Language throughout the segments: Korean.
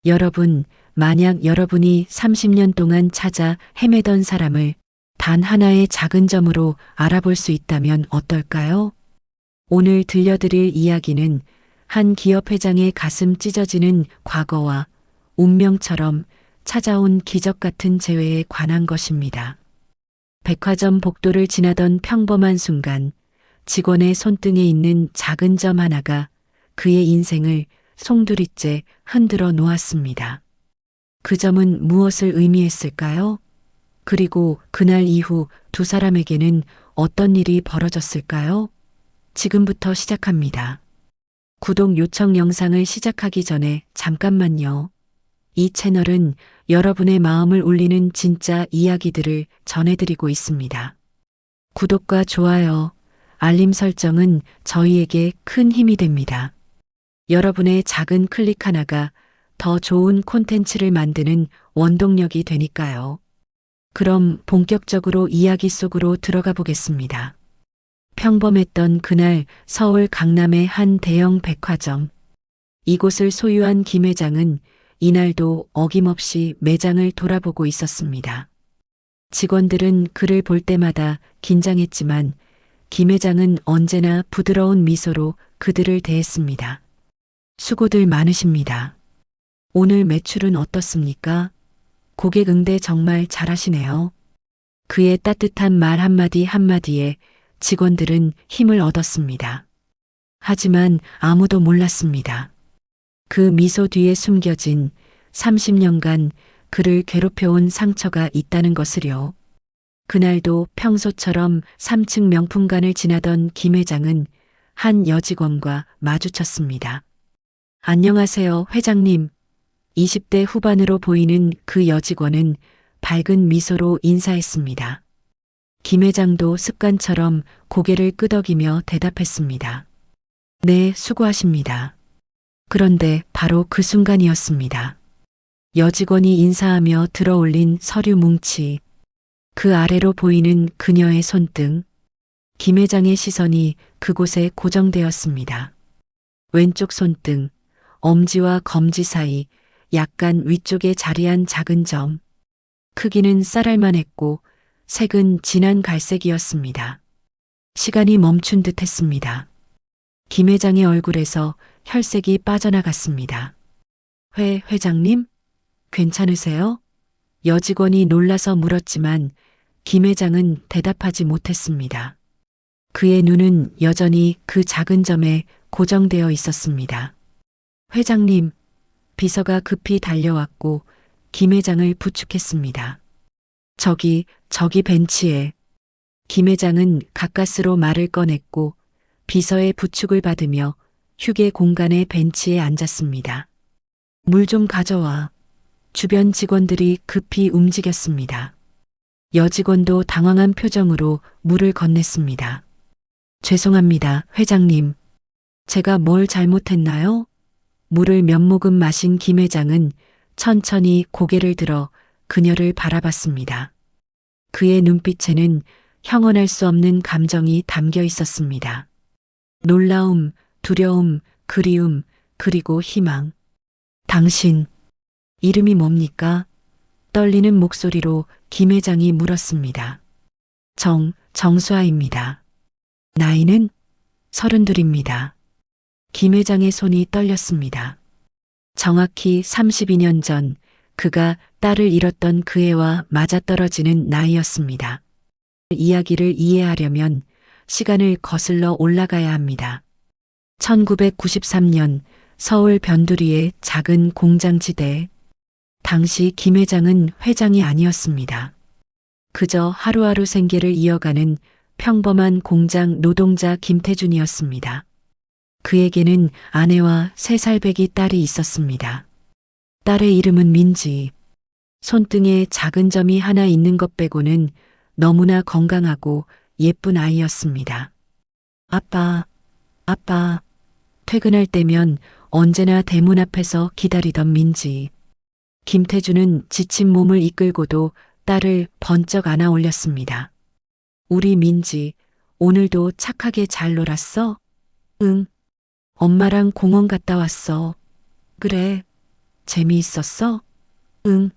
여러분, 만약 여러분이 30년 동안 찾아 헤매던 사람을 단 하나의 작은 점으로 알아볼 수 있다면 어떨까요? 오늘 들려드릴 이야기는 한 기업 회장의 가슴 찢어지는 과거와 운명처럼 찾아온 기적 같은 재회에 관한 것입니다. 백화점 복도를 지나던 평범한 순간, 직원의 손등에 있는 작은 점 하나가 그의 인생을 송두리째 흔들어 놓았습니다. 그 점은 무엇을 의미했을까요? 그리고 그날 이후 두 사람에게는 어떤 일이 벌어졌을까요? 지금부터 시작합니다. 구독 요청 영상을 시작하기 전에 잠깐만요. 이 채널은 여러분의 마음을 울리는 진짜 이야기들을 전해드리고 있습니다. 구독과 좋아요, 알림 설정은 저희에게 큰 힘이 됩니다. 여러분의 작은 클릭 하나가 더 좋은 콘텐츠를 만드는 원동력이 되니까요. 그럼 본격적으로 이야기 속으로 들어가 보겠습니다. 평범했던 그날 서울 강남의 한 대형 백화점. 이곳을 소유한 김 회장은 이날도 어김없이 매장을 돌아보고 있었습니다. 직원들은 그를 볼 때마다 긴장했지만 김 회장은 언제나 부드러운 미소로 그들을 대했습니다. 수고들 많으십니다. 오늘 매출은 어떻습니까? 고객 응대 정말 잘하시네요. 그의 따뜻한 말 한마디 한마디에 직원들은 힘을 얻었습니다. 하지만 아무도 몰랐습니다. 그 미소 뒤에 숨겨진 30년간 그를 괴롭혀온 상처가 있다는 것을요. 그날도 평소처럼 3층 명품관을 지나던 김 회장은 한 여직원과 마주쳤습니다. 안녕하세요, 회장님. 20대 후반으로 보이는 그 여직원은 밝은 미소로 인사했습니다. 김 회장도 습관처럼 고개를 끄덕이며 대답했습니다. 네, 수고하십니다. 그런데 바로 그 순간이었습니다. 여직원이 인사하며 들어올린 서류 뭉치, 그 아래로 보이는 그녀의 손등, 김 회장의 시선이 그곳에 고정되었습니다. 왼쪽 손등, 엄지와 검지 사이 약간 위쪽에 자리한 작은 점. 크기는 쌀알만했고 색은 진한 갈색이었습니다. 시간이 멈춘 듯 했습니다. 김 회장의 얼굴에서 혈색이 빠져나갔습니다. 회장님? 괜찮으세요? 여직원이 놀라서 물었지만 김 회장은 대답하지 못했습니다. 그의 눈은 여전히 그 작은 점에 고정되어 있었습니다. 회장님, 비서가 급히 달려왔고 김 회장을 부축했습니다. 저기 벤치에. 김 회장은 가까스로 말을 꺼냈고 비서의 부축을 받으며 휴게 공간의 벤치에 앉았습니다. 물 좀 가져와. 주변 직원들이 급히 움직였습니다. 여직원도 당황한 표정으로 물을 건넸습니다. 죄송합니다, 회장님. 제가 뭘 잘못했나요? 물을 몇 모금 마신 김 회장은 천천히 고개를 들어 그녀를 바라봤습니다. 그의 눈빛에는 형언할 수 없는 감정이 담겨 있었습니다. 놀라움, 두려움, 그리움, 그리고 희망. 당신, 이름이 뭡니까? 떨리는 목소리로 김 회장이 물었습니다. 정수아입니다. 나이는 32입니다. 김 회장의 손이 떨렸습니다. 정확히 32년 전 그가 딸을 잃었던 그 해와 맞아떨어지는 나이였습니다. 이야기를 이해하려면 시간을 거슬러 올라가야 합니다. 1993년 서울 변두리의 작은 공장지대. 당시 김 회장은 회장이 아니었습니다. 그저 하루하루 생계를 이어가는 평범한 공장 노동자 김태준이었습니다. 그에게는 아내와 3살배기 딸이 있었습니다. 딸의 이름은 민지. 손등에 작은 점이 하나 있는 것 빼고는 너무나 건강하고 예쁜 아이였습니다. 아빠. 퇴근할 때면 언제나 대문 앞에서 기다리던 민지. 김태준은 지친 몸을 이끌고도 딸을 번쩍 안아 올렸습니다. 우리 민지, 오늘도 착하게 잘 놀았어? 응. 엄마랑 공원 갔다 왔어. 그래. 재미있었어? 응.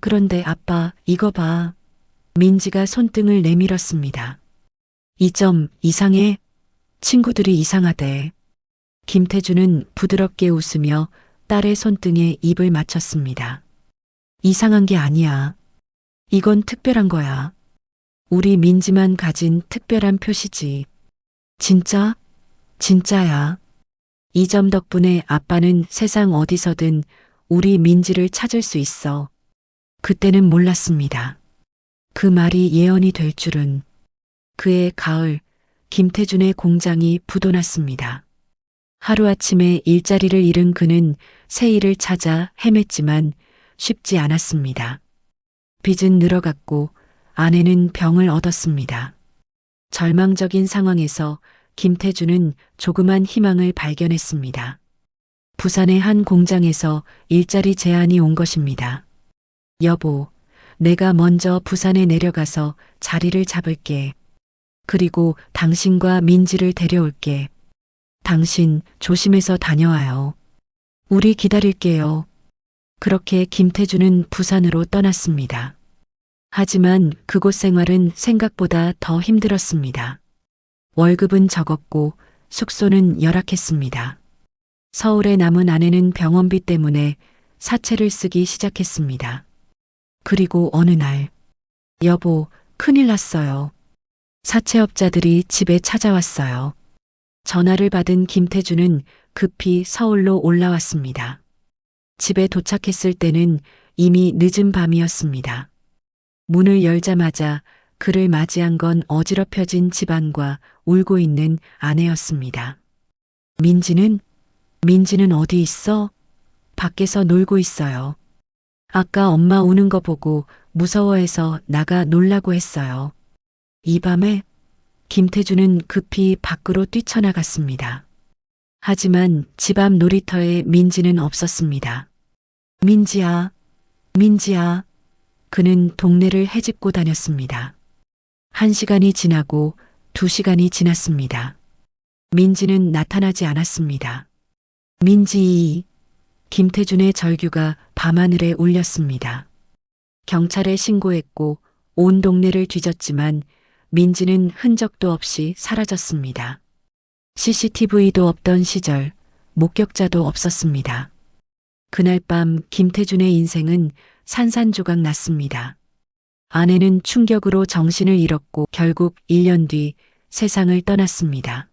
그런데 아빠, 이거 봐. 민지가 손등을 내밀었습니다. 이 점 이상해? 친구들이 이상하대. 김태주는 부드럽게 웃으며 딸의 손등에 입을 맞췄습니다. 이상한 게 아니야. 이건 특별한 거야. 우리 민지만 가진 특별한 표시지. 진짜? 진짜야. 이 점 덕분에 아빠는 세상 어디서든 우리 민지를 찾을 수 있어. 그때는 몰랐습니다. 그 말이 예언이 될 줄은. 그해 가을, 김태준의 공장이 부도났습니다. 하루아침에 일자리를 잃은 그는 새 일을 찾아 헤맸지만 쉽지 않았습니다. 빚은 늘어갔고 아내는 병을 얻었습니다. 절망적인 상황에서 김태준은 조그만 희망을 발견했습니다. 부산의 한 공장에서 일자리 제안이 온 것입니다. 여보, 내가 먼저 부산에 내려가서 자리를 잡을게. 그리고 당신과 민지를 데려올게. 당신 조심해서 다녀와요. 우리 기다릴게요. 그렇게 김태준은 부산으로 떠났습니다. 하지만 그곳 생활은 생각보다 더 힘들었습니다. 월급은 적었고 숙소는 열악했습니다. 서울에 남은 아내는 병원비 때문에 사채를 쓰기 시작했습니다. 그리고 어느 날, 여보, 큰일 났어요. 사채업자들이 집에 찾아왔어요. 전화를 받은 김태준은 급히 서울로 올라왔습니다. 집에 도착했을 때는 이미 늦은 밤이었습니다. 문을 열자마자 그를 맞이한 건 어지럽혀진 집안과 울고 있는 아내였습니다. 민지는 어디 있어? 밖에서 놀고 있어요. 아까 엄마 우는 거 보고 무서워해서 나가 놀라고 했어요. 이 밤에 김태준은 급히 밖으로 뛰쳐나갔습니다. 하지만 집 앞 놀이터에 민지는 없었습니다. 민지야, 민지야. 그는 동네를 헤집고 다녔습니다. 1시간이 지나고 2시간이 지났습니다. 민지는 나타나지 않았습니다. 민지, 김태준의 절규가 밤하늘에 울렸습니다. 경찰에 신고했고 온 동네를 뒤졌지만 민지는 흔적도 없이 사라졌습니다. CCTV도 없던 시절 목격자도 없었습니다. 그날 밤 김태준의 인생은 산산조각 났습니다. 아내는 충격으로 정신을 잃었고 결국 1년 뒤 세상을 떠났습니다.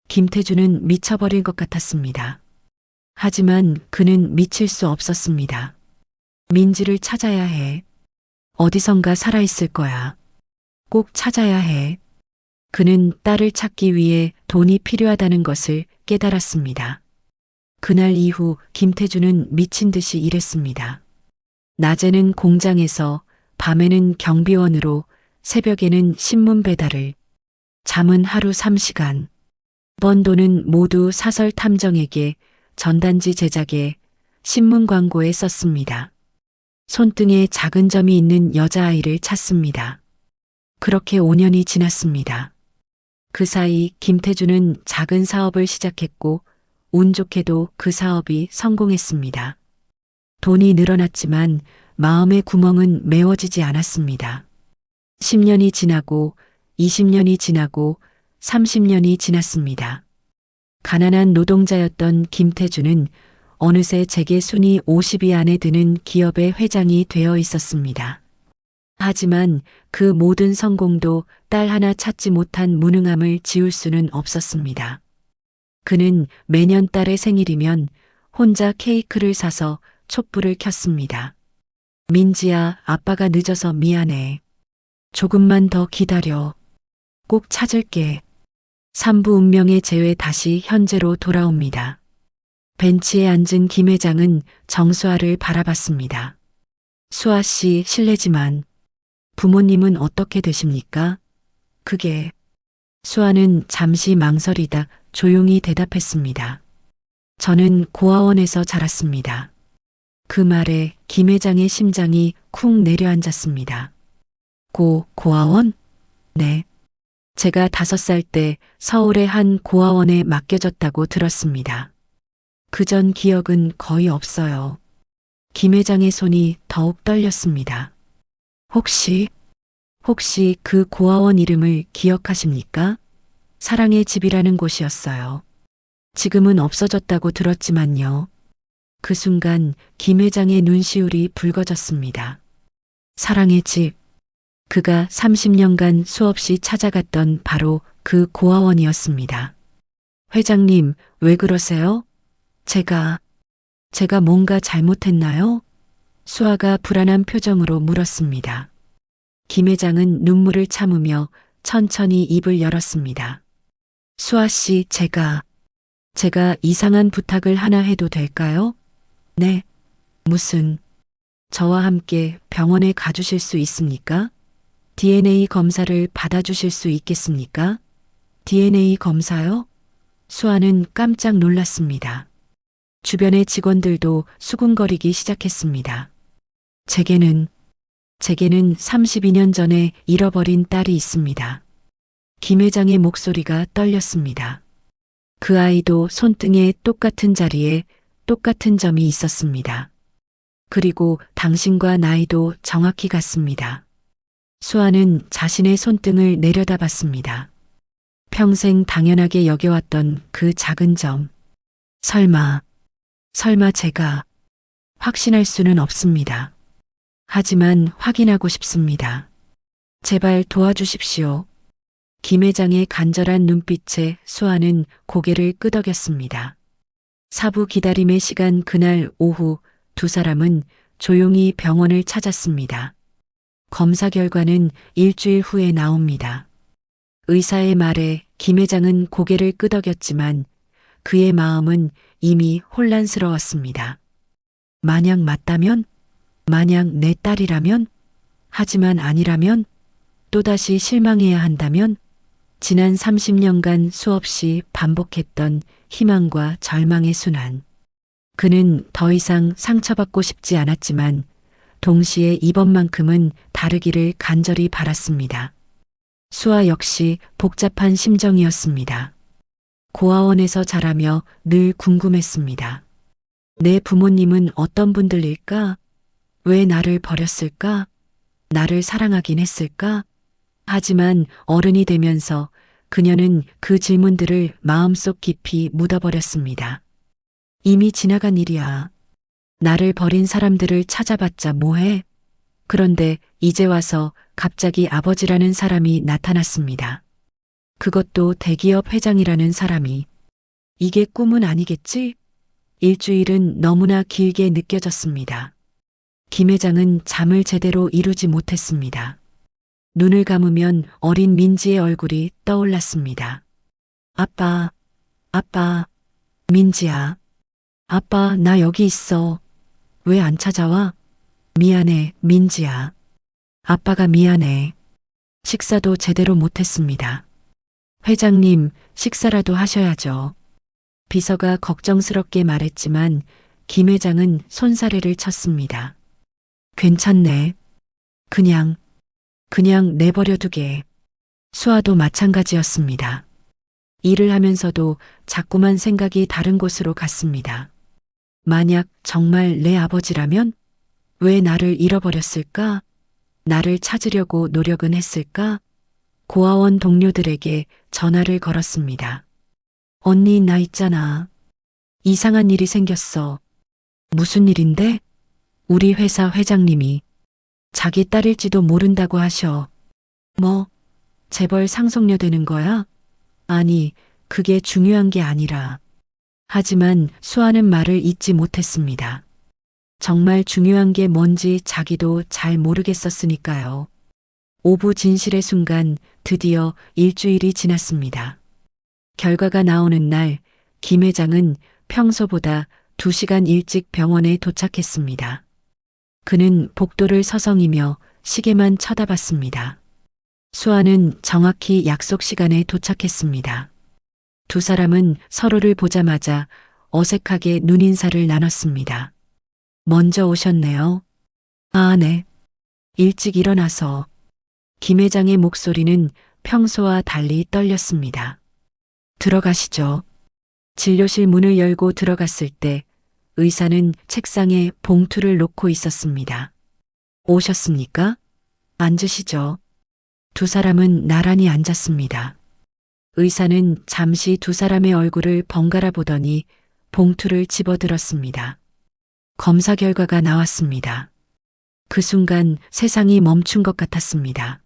김태준은 미쳐버릴 것 같았습니다. 하지만 그는 미칠 수 없었습니다. 민지를 찾아야 해. 어디선가 살아있을 거야. 꼭 찾아야 해. 그는 딸을 찾기 위해 돈이 필요하다는 것을 깨달았습니다. 그날 이후 김태준은 미친 듯이 일했습니다. 낮에는 공장에서, 밤에는 경비원으로, 새벽에는 신문 배달을, 잠은 하루 3시간. 번 돈은 모두 사설 탐정에게, 전단지 제작에, 신문 광고에 썼습니다. 손등에 작은 점이 있는 여자아이를 찾습니다. 그렇게 5년이 지났습니다. 그 사이 김태준은 작은 사업을 시작했고 운 좋게도 그 사업이 성공했습니다. 돈이 늘어났지만 마음의 구멍은 메워지지 않았습니다. 10년이 지나고 20년이 지나고 30년이 지났습니다. 가난한 노동자였던 김태준은 어느새 재계 순위 50위 안에 드는 기업의 회장이 되어 있었습니다. 하지만 그 모든 성공도 딸 하나 찾지 못한 무능함을 지울 수는 없었습니다. 그는 매년 딸의 생일이면 혼자 케이크를 사서 촛불을 켰습니다. 민지야, 아빠가 늦어서 미안해. 조금만 더 기다려. 꼭 찾을게. 산부 운명의 재회 다시 현재로 돌아옵니다. 벤치에 앉은 김 회장은 정수아를 바라봤습니다. 수아 씨, 실례지만 부모님은 어떻게 되십니까? 그게. 수아는 잠시 망설이다 조용히 대답했습니다. 저는 고아원에서 자랐습니다. 그 말에 김 회장의 심장이 쿵 내려앉았습니다. 고아원? 네. 제가 5살 때 서울의 한 고아원에 맡겨졌다고 들었습니다. 그전 기억은 거의 없어요. 김 회장의 손이 더욱 떨렸습니다. 혹시 그 고아원 이름을 기억하십니까? 사랑의 집이라는 곳이었어요. 지금은 없어졌다고 들었지만요. 그 순간 김 회장의 눈시울이 붉어졌습니다. 사랑의 집. 그가 30년간 수없이 찾아갔던 바로 그 고아원이었습니다. 회장님, 왜 그러세요? 제가 뭔가 잘못했나요? 수아가 불안한 표정으로 물었습니다. 김 회장은 눈물을 참으며 천천히 입을 열었습니다. 수아 씨, 제가 이상한 부탁을 하나 해도 될까요? 네. 무슨, 저와 함께 병원에 가주실 수 있습니까? DNA 검사를 받아주실 수 있겠습니까? DNA 검사요? 수아는 깜짝 놀랐습니다. 주변의 직원들도 수군거리기 시작했습니다. 제게는 32년 전에 잃어버린 딸이 있습니다. 김 회장의 목소리가 떨렸습니다. 그 아이도 손등에 똑같은 자리에 똑같은 점이 있었습니다. 그리고 당신과 나이도 정확히 같습니다. 수아는 자신의 손등을 내려다봤습니다. 평생 당연하게 여겨왔던 그 작은 점. 설마 제가 확신할 수는 없습니다. 하지만 확인하고 싶습니다. 제발 도와주십시오. 김 회장의 간절한 눈빛에 수아는 고개를 끄덕였습니다. 사부 기다림의 시간 그날 오후 두 사람은 조용히 병원을 찾았습니다. 검사 결과는 일주일 후에 나옵니다. 의사의 말에 김 회장은 고개를 끄덕였지만 그의 마음은 이미 혼란스러웠습니다. 만약 맞다면? 만약 내 딸이라면? 하지만 아니라면? 또다시 실망해야 한다면? 지난 30년간 수없이 반복했던 희망과 절망의 순환. 그는 더 이상 상처받고 싶지 않았지만 동시에 이번만큼은 다르기를 간절히 바랐습니다. 수아 역시 복잡한 심정이었습니다. 고아원에서 자라며 늘 궁금했습니다. 내 부모님은 어떤 분들일까? 왜 나를 버렸을까? 나를 사랑하긴 했을까? 하지만 어른이 되면서 그녀는 그 질문들을 마음속 깊이 묻어버렸습니다. 이미 지나간 일이야. 나를 버린 사람들을 찾아봤자 뭐해? 그런데 이제 와서 갑자기 아버지라는 사람이 나타났습니다. 그것도 대기업 회장이라는 사람이. 이게 꿈은 아니겠지? 일주일은 너무나 길게 느껴졌습니다. 김 회장은 잠을 제대로 이루지 못했습니다. 눈을 감으면 어린 민지의 얼굴이 떠올랐습니다. 아빠, 민지야. 아빠, 나 여기 있어. 왜 안 찾아와? 미안해, 민지야. 아빠가 미안해. 식사도 제대로 못했습니다. 회장님, 식사라도 하셔야죠. 비서가 걱정스럽게 말했지만 김 회장은 손사래를 쳤습니다. 괜찮네. 그냥 내버려 두게. 수아도 마찬가지였습니다. 일을 하면서도 자꾸만 생각이 다른 곳으로 갔습니다. 만약 정말 내 아버지라면? 왜 나를 잃어버렸을까? 나를 찾으려고 노력은 했을까? 고아원 동료들에게 전화를 걸었습니다. 언니, 나 있잖아. 이상한 일이 생겼어. 무슨 일인데? 우리 회사 회장님이 자기 딸일지도 모른다고 하셔. 뭐, 재벌 상속녀 되는 거야? 아니, 그게 중요한 게 아니라. 하지만 수아는 말을 잇지 못했습니다. 정말 중요한 게 뭔지 자기도 잘 모르겠었으니까요. 오부 진실의 순간 드디어 일주일이 지났습니다. 결과가 나오는 날 김 회장은 평소보다 2시간 일찍 병원에 도착했습니다. 그는 복도를 서성이며 시계만 쳐다봤습니다. 수아는 정확히 약속 시간에 도착했습니다. 두 사람은 서로를 보자마자 어색하게 눈인사를 나눴습니다. 먼저 오셨네요. 아, 네. 일찍 일어나서. 김 회장의 목소리는 평소와 달리 떨렸습니다. 들어가시죠. 진료실 문을 열고 들어갔을 때 의사는 책상에 봉투를 놓고 있었습니다. 오셨습니까? 앉으시죠. 두 사람은 나란히 앉았습니다. 의사는 잠시 두 사람의 얼굴을 번갈아 보더니 봉투를 집어들었습니다. 검사 결과가 나왔습니다. 그 순간 세상이 멈춘 것 같았습니다.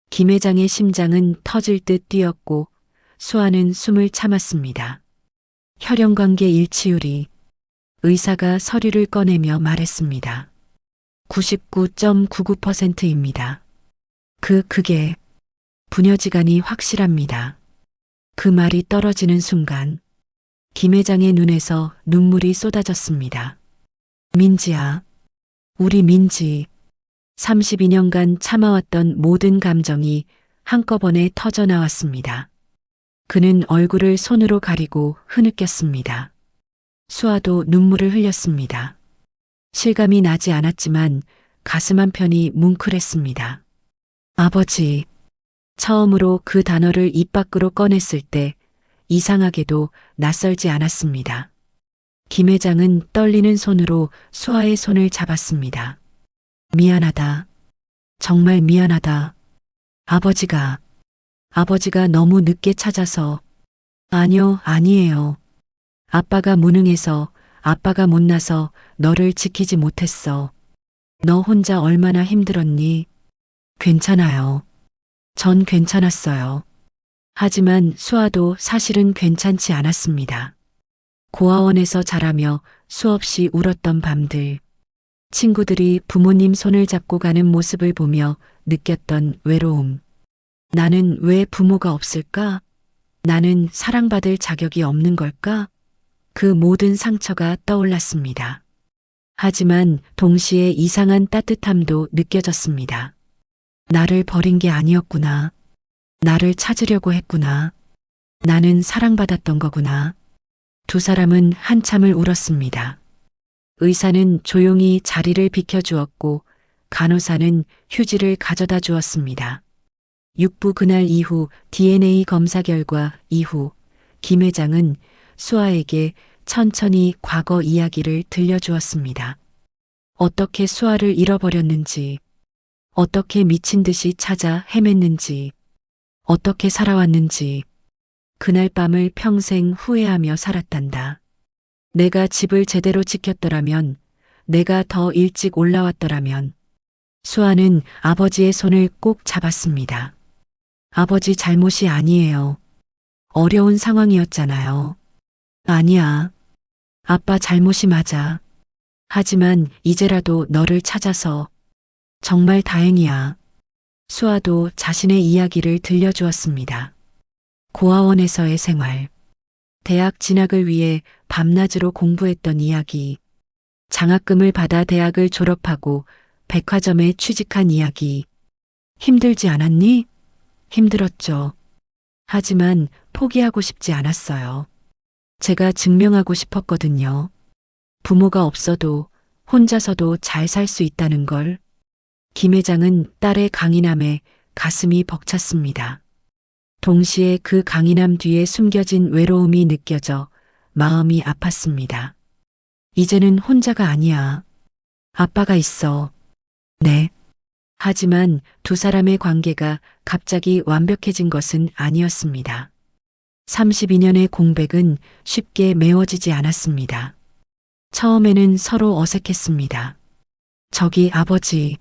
김 회장의 심장은 터질 듯 뛰었고 수아는 숨을 참았습니다. 혈연관계 일치율이 의사가 서류를 꺼내며 말했습니다. 99.99%입니다. 그게 부녀지간이 확실합니다. 그 말이 떨어지는 순간 김 회장의 눈에서 눈물이 쏟아졌습니다. 민지야, 우리 민지. 32년간 참아왔던 모든 감정이 한꺼번에 터져 나왔습니다. 그는 얼굴을 손으로 가리고 흐느꼈습니다. 수아도 눈물을 흘렸습니다. 실감이 나지 않았지만 가슴 한편이 뭉클했습니다. 아버지. 처음으로 그 단어를 입 밖으로 꺼냈을 때 이상하게도 낯설지 않았습니다. 김 회장은 떨리는 손으로 수아의 손을 잡았습니다. 미안하다. 정말 미안하다. 아버지가 너무 늦게 찾아서. 아니에요. 아빠가 무능해서, 아빠가 못나서 너를 지키지 못했어. 너 혼자 얼마나 힘들었니? 괜찮아요. 전 괜찮았어요. 하지만 수아도 사실은 괜찮지 않았습니다. 고아원에서 자라며 수없이 울었던 밤들. 친구들이 부모님 손을 잡고 가는 모습을 보며 느꼈던 외로움. 나는 왜 부모가 없을까? 나는 사랑받을 자격이 없는 걸까? 그 모든 상처가 떠올랐습니다. 하지만 동시에 이상한 따뜻함도 느껴졌습니다. 나를 버린 게 아니었구나. 나를 찾으려고 했구나. 나는 사랑받았던 거구나. 두 사람은 한참을 울었습니다. 의사는 조용히 자리를 비켜주었고 간호사는 휴지를 가져다 주었습니다. 육부 그날 이후 DNA 검사 결과 이후 김 회장은 수아에게 천천히 과거 이야기를 들려주었습니다. 어떻게 수아를 잃어버렸는지, 어떻게 미친 듯이 찾아 헤맸는지, 어떻게 살아왔는지, 그날 밤을 평생 후회하며 살았단다. 내가 집을 제대로 지켰더라면, 내가 더 일찍 올라왔더라면. 수아는 아버지의 손을 꼭 잡았습니다. 아버지 잘못이 아니에요. 어려운 상황이었잖아요. 아니야. 아빠 잘못이 맞아. 하지만 이제라도 너를 찾아서 정말 다행이야. 수아도 자신의 이야기를 들려주었습니다. 고아원에서의 생활. 대학 진학을 위해 밤낮으로 공부했던 이야기. 장학금을 받아 대학을 졸업하고 백화점에 취직한 이야기. 힘들지 않았니? 힘들었죠. 하지만 포기하고 싶지 않았어요. 제가 증명하고 싶었거든요. 부모가 없어도 혼자서도 잘 살 수 있다는 걸. 김 회장은 딸의 강인함에 가슴이 벅찼습니다. 동시에 그 강인함 뒤에 숨겨진 외로움이 느껴져 마음이 아팠습니다. 이제는 혼자가 아니야. 아빠가 있어. 네. 하지만 두 사람의 관계가 갑자기 완벽해진 것은 아니었습니다. 32년의 공백은 쉽게 메워지지 않았습니다. 처음에는 서로 어색했습니다. 저기 아버지.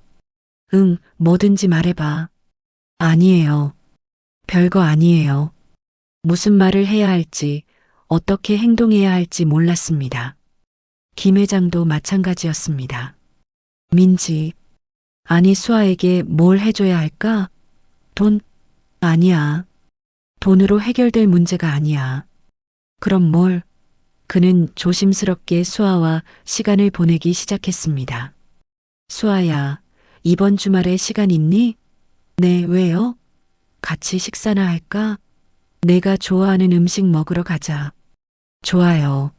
응, 뭐든지 말해봐. 아니에요. 별거 아니에요. 무슨 말을 해야 할지, 어떻게 행동해야 할지 몰랐습니다. 김 회장도 마찬가지였습니다. 민지. 아니 수아에게 뭘 해줘야 할까? 돈? 아니야. 돈으로 해결될 문제가 아니야. 그럼 뭘? 그는 조심스럽게 수아와 시간을 보내기 시작했습니다. 수아야, 이번 주말에 시간 있니? 네, 왜요? 같이 식사나 할까? 내가 좋아하는 음식 먹으러 가자. 좋아요.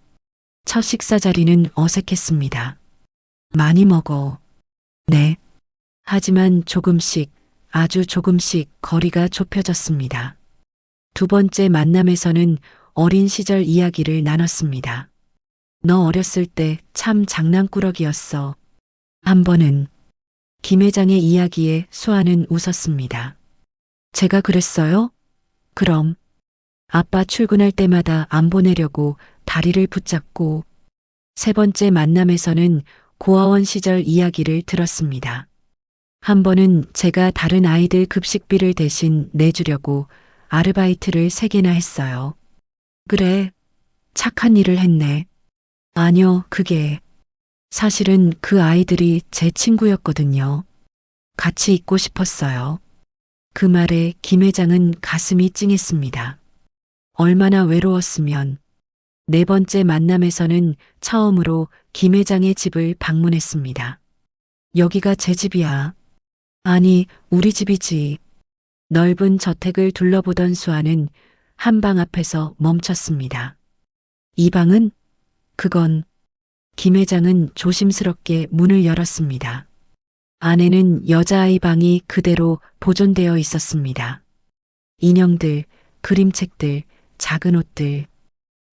첫 식사 자리는 어색했습니다. 많이 먹어. 네. 하지만 조금씩, 아주 조금씩 거리가 좁혀졌습니다. 두 번째 만남에서는 어린 시절 이야기를 나눴습니다. 너 어렸을 때 참 장난꾸러기였어. 한 번은 김 회장의 이야기에 수아는 웃었습니다. 제가 그랬어요? 그럼 아빠 출근할 때마다 안 보내려고 다리를 붙잡고 세 번째 만남에서는 고아원 시절 이야기를 들었습니다. 한 번은 제가 다른 아이들 급식비를 대신 내주려고 아르바이트를 3개나 했어요. 그래, 착한 일을 했네. 아니요, 그게 사실은 그 아이들이 제 친구였거든요. 같이 있고 싶었어요. 그 말에 김 회장은 가슴이 찡했습니다. 얼마나 외로웠으면. 4번째 만남에서는 처음으로 김 회장의 집을 방문했습니다. 여기가 제 집이야. 아니, 우리 집이지. 넓은 저택을 둘러보던 수아는 한 방 앞에서 멈췄습니다. 이 방은? 그건 김 회장은 조심스럽게 문을 열었습니다. 안에는 여자아이 방이 그대로 보존되어 있었습니다. 인형들, 그림책들, 작은 옷들.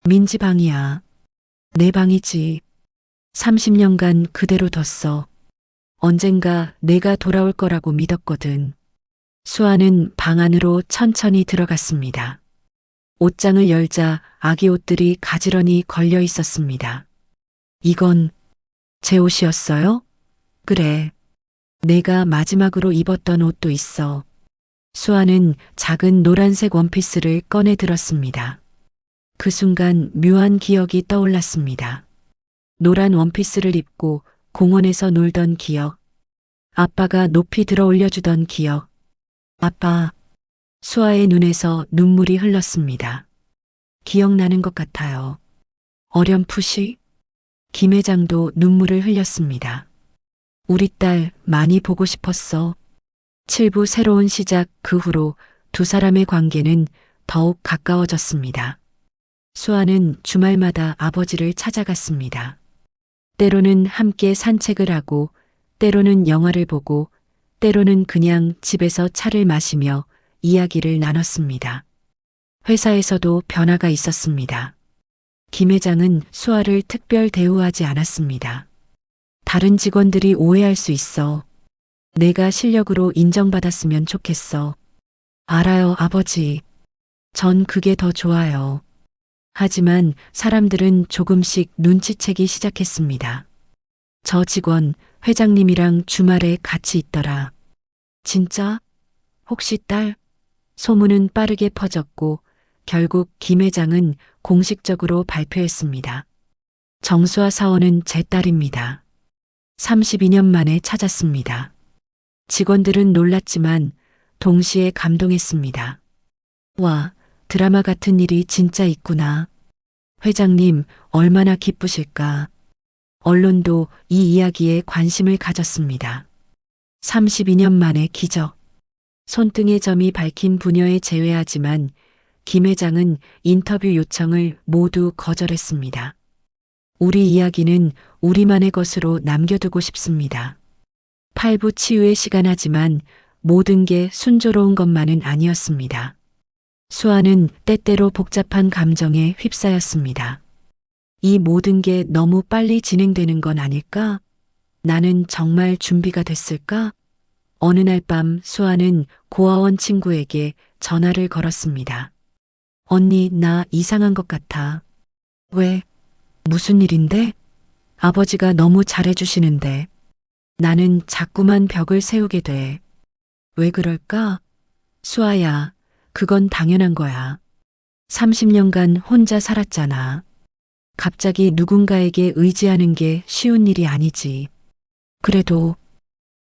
민지 방이야. 내 방이지. 30년간 그대로 뒀어. 언젠가 내가 돌아올 거라고 믿었거든. 수아는 방 안으로 천천히 들어갔습니다. 옷장을 열자 아기 옷들이 가지런히 걸려 있었습니다. 이건 제 옷이었어요? 그래. 내가 마지막으로 입었던 옷도 있어. 수아는 작은 노란색 원피스를 꺼내 들었습니다. 그 순간 묘한 기억이 떠올랐습니다. 노란 원피스를 입고 공원에서 놀던 기억. 아빠가 높이 들어 올려주던 기억. 아빠. 수아의 눈에서 눈물이 흘렀습니다. 기억나는 것 같아요. 어렴풋이. 김 회장도 눈물을 흘렸습니다. 우리 딸 많이 보고 싶었어. 7부 새로운 시작 그 후로 두 사람의 관계는 더욱 가까워졌습니다. 수아는 주말마다 아버지를 찾아갔습니다. 때로는 함께 산책을 하고, 때로는 영화를 보고, 때로는 그냥 집에서 차를 마시며 이야기를 나눴습니다. 회사에서도 변화가 있었습니다. 김 회장은 수아를 특별 대우하지 않았습니다. 다른 직원들이 오해할 수 있어. 내가 실력으로 인정받았으면 좋겠어. 알아요, 아버지. 전 그게 더 좋아요. 하지만 사람들은 조금씩 눈치채기 시작했습니다. 저 직원, 회장님이랑 주말에 같이 있더라. 진짜? 혹시 딸? 소문은 빠르게 퍼졌고 결국 김 회장은 공식적으로 발표했습니다. 정수아 사원은 제 딸입니다. 32년 만에 찾았습니다. 직원들은 놀랐지만 동시에 감동했습니다. 와, 드라마 같은 일이 진짜 있구나. 회장님, 얼마나 기쁘실까. 언론도 이 이야기에 관심을 가졌습니다. 32년 만의 기적. 손등의 점이 밝힌 부녀에 제외하지만 김 회장은 인터뷰 요청을 모두 거절했습니다. 우리 이야기는 우리만의 것으로 남겨두고 싶습니다. 8부 치유의 시간하지만 모든 게 순조로운 것만은 아니었습니다. 수아는 때때로 복잡한 감정에 휩싸였습니다. 이 모든 게 너무 빨리 진행되는 건 아닐까? 나는 정말 준비가 됐을까? 어느 날 밤 수아는 고아원 친구에게 전화를 걸었습니다. 언니, 나 이상한 것 같아. 왜? 무슨 일인데? 아버지가 너무 잘해주시는데. 나는 자꾸만 벽을 세우게 돼. 왜 그럴까? 수아야, 그건 당연한 거야. 30년간 혼자 살았잖아. 갑자기 누군가에게 의지하는 게 쉬운 일이 아니지. 그래도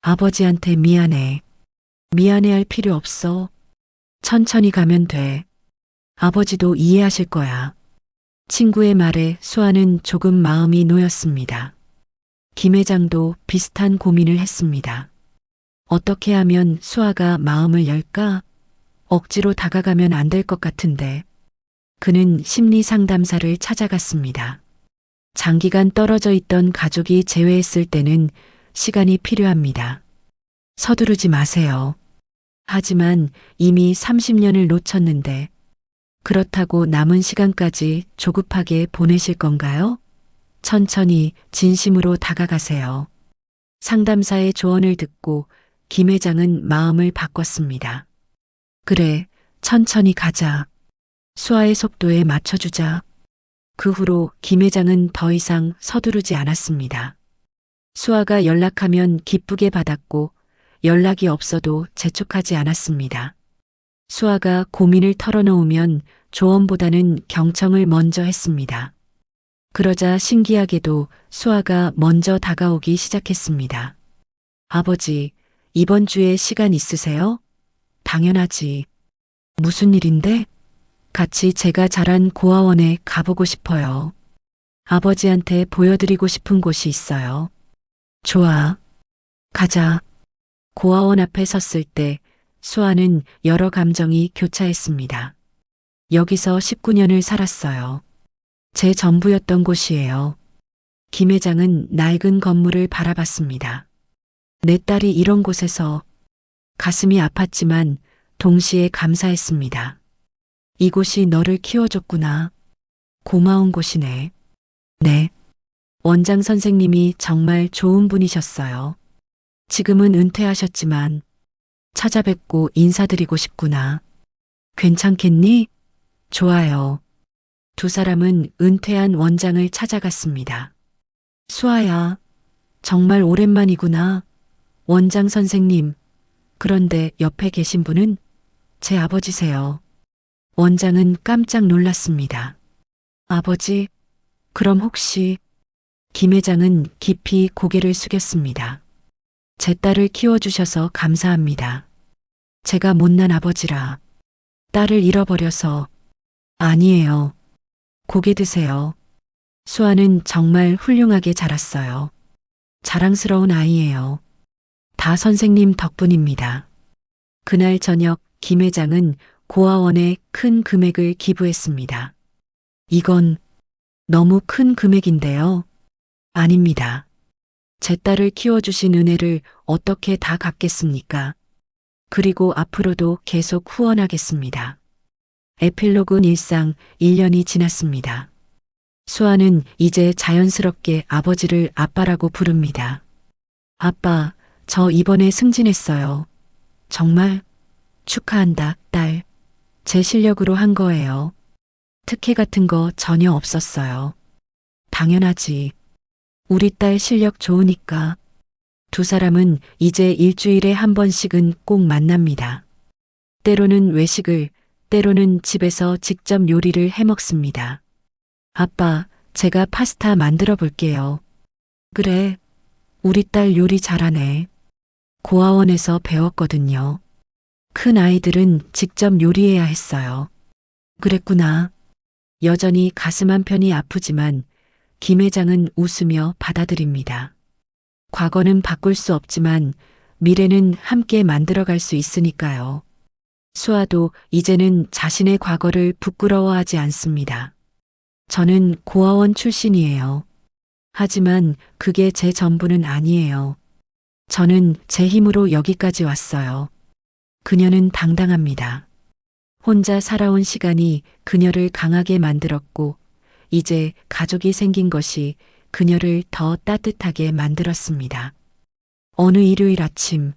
아버지한테 미안해. 미안해할 필요 없어. 천천히 가면 돼. 아버지도 이해하실 거야. 친구의 말에 수아는 조금 마음이 놓였습니다. 김 회장도 비슷한 고민을 했습니다. 어떻게 하면 수아가 마음을 열까? 억지로 다가가면 안 될 것 같은데. 그는 심리 상담사를 찾아갔습니다. 장기간 떨어져 있던 가족이 재회했을 때는 시간이 필요합니다. 서두르지 마세요. 하지만 이미 30년을 놓쳤는데 그렇다고 남은 시간까지 조급하게 보내실 건가요? 천천히 진심으로 다가가세요. 상담사의 조언을 듣고 김 회장은 마음을 바꿨습니다. 그래, 천천히 가자. 수아의 속도에 맞춰주자. 그 후로 김 회장은 더 이상 서두르지 않았습니다. 수아가 연락하면 기쁘게 받았고 연락이 없어도 재촉하지 않았습니다. 수아가 고민을 털어놓으면 조언보다는 경청을 먼저 했습니다. 그러자 신기하게도 수아가 먼저 다가오기 시작했습니다. 아버지, 이번 주에 시간 있으세요? 당연하지. 무슨 일인데? 같이 제가 자란 고아원에 가보고 싶어요. 아버지한테 보여드리고 싶은 곳이 있어요. 좋아. 가자. 고아원 앞에 섰을 때 수아는 여러 감정이 교차했습니다. 여기서 19년을 살았어요. 제 전부였던 곳이에요. 김 회장은 낡은 건물을 바라봤습니다. 내 딸이 이런 곳에서 가슴이 아팠지만 동시에 감사했습니다. 이곳이 너를 키워줬구나. 고마운 곳이네. 네. 원장 선생님이 정말 좋은 분이셨어요. 지금은 은퇴하셨지만 찾아뵙고 인사드리고 싶구나. 괜찮겠니? 좋아요. 두 사람은 은퇴한 원장을 찾아갔습니다. 수아야, 정말 오랜만이구나. 원장 선생님. 그런데 옆에 계신 분은 제 아버지세요. 원장은 깜짝 놀랐습니다. 아버지, 그럼 혹시... 김 회장은 깊이 고개를 숙였습니다. 제 딸을 키워주셔서 감사합니다. 제가 못난 아버지라 딸을 잃어버려서... 아니에요. 고개 드세요. 수아는 정말 훌륭하게 자랐어요. 자랑스러운 아이예요. 다 선생님 덕분입니다. 그날 저녁 김 회장은 고아원에 큰 금액을 기부했습니다. 이건 너무 큰 금액인데요. 아닙니다. 제 딸을 키워주신 은혜를 어떻게 다 갚겠습니까? 그리고 앞으로도 계속 후원하겠습니다. 에필로그는 일상 1년이 지났습니다. 수아는 이제 자연스럽게 아버지를 아빠라고 부릅니다. 아빠, 저 이번에 승진했어요. 정말? 축하한다, 딸. 제 실력으로 한 거예요. 특혜 같은 거 전혀 없었어요. 당연하지. 우리 딸 실력 좋으니까. 두 사람은 이제 일주일에 한 번씩은 꼭 만납니다. 때로는 외식을, 때로는 집에서 직접 요리를 해 먹습니다. 아빠, 제가 파스타 만들어 볼게요. 그래, 우리 딸 요리 잘하네. 고아원에서 배웠거든요. 큰 아이들은 직접 요리해야 했어요. 그랬구나. 여전히 가슴 한편이 아프지만 김 회장은 웃으며 받아들입니다. 과거는 바꿀 수 없지만 미래는 함께 만들어갈 수 있으니까요. 수아도 이제는 자신의 과거를 부끄러워하지 않습니다. 저는 고아원 출신이에요. 하지만 그게 제 전부는 아니에요. 저는 제 힘으로 여기까지 왔어요. 그녀는 당당합니다. 혼자 살아온 시간이 그녀를 강하게 만들었고 이제 가족이 생긴 것이 그녀를 더 따뜻하게 만들었습니다. 어느 일요일 아침,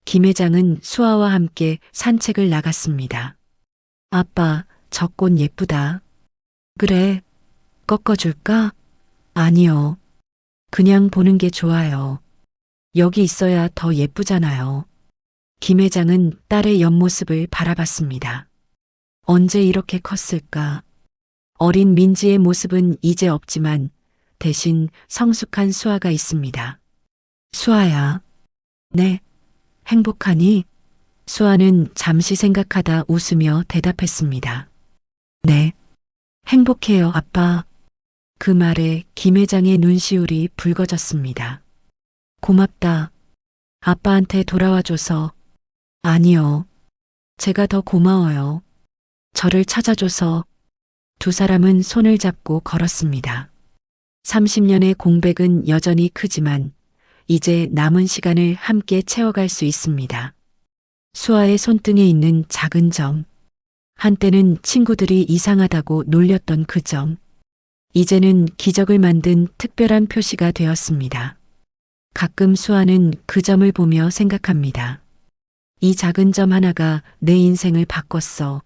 김 회장은 수아와 함께 산책을 나갔습니다. 아빠, 저 꽃 예쁘다. 그래, 꺾어줄까? 아니요. 그냥 보는 게 좋아요. 여기 있어야 더 예쁘잖아요. 김 회장은 딸의 옆모습을 바라봤습니다. 언제 이렇게 컸을까? 어린 민지의 모습은 이제 없지만 대신 성숙한 수아가 있습니다. 수아야. 네. 행복하니? 수아는 잠시 생각하다 웃으며 대답했습니다. 네. 행복해요, 아빠. 그 말에 김 회장의 눈시울이 붉어졌습니다. 고맙다. 아빠한테 돌아와줘서. 아니요. 제가 더 고마워요. 저를 찾아줘서. 두 사람은 손을 잡고 걸었습니다. 30년의 공백은 여전히 크지만 이제 남은 시간을 함께 채워갈 수 있습니다. 수아의 손등에 있는 작은 점. 한때는 친구들이 이상하다고 놀렸던 그 점. 이제는 기적을 만든 특별한 표시가 되었습니다. 가끔 수아는 그 점을 보며 생각합니다. 이 작은 점 하나가 내 인생을 바꿨어.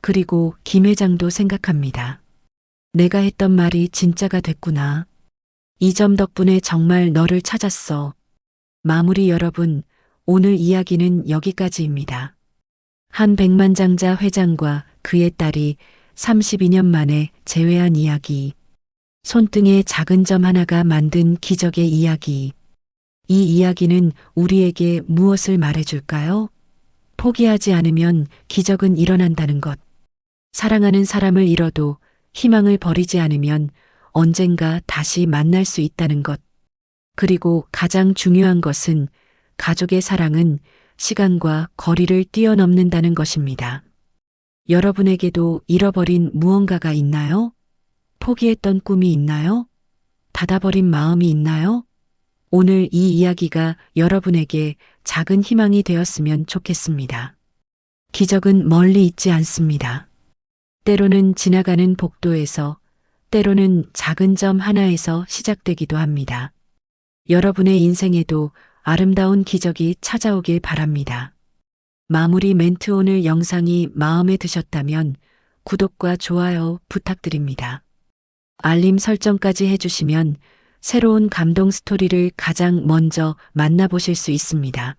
그리고 김 회장도 생각합니다. 내가 했던 말이 진짜가 됐구나. 이 점 덕분에 정말 너를 찾았어. 마무리 여러분, 오늘 이야기는 여기까지입니다. 한 백만장자 회장과 그의 딸이 32년 만에 재회한 이야기. 손등에 작은 점 하나가 만든 기적의 이야기. 이 이야기는 우리에게 무엇을 말해줄까요? 포기하지 않으면 기적은 일어난다는 것. 사랑하는 사람을 잃어도 희망을 버리지 않으면 언젠가 다시 만날 수 있다는 것. 그리고 가장 중요한 것은 가족의 사랑은 시간과 거리를 뛰어넘는다는 것입니다. 여러분에게도 잃어버린 무언가가 있나요? 포기했던 꿈이 있나요? 닫아버린 마음이 있나요? 오늘 이 이야기가 여러분에게 작은 희망이 되었으면 좋겠습니다. 기적은 멀리 있지 않습니다. 때로는 지나가는 복도에서, 때로는 작은 점 하나에서 시작되기도 합니다. 여러분의 인생에도 아름다운 기적이 찾아오길 바랍니다. 마무리 멘트 오늘 영상이 마음에 드셨다면 구독과 좋아요 부탁드립니다. 알림 설정까지 해주시면 새로운 감동 스토리를 가장 먼저 만나보실 수 있습니다.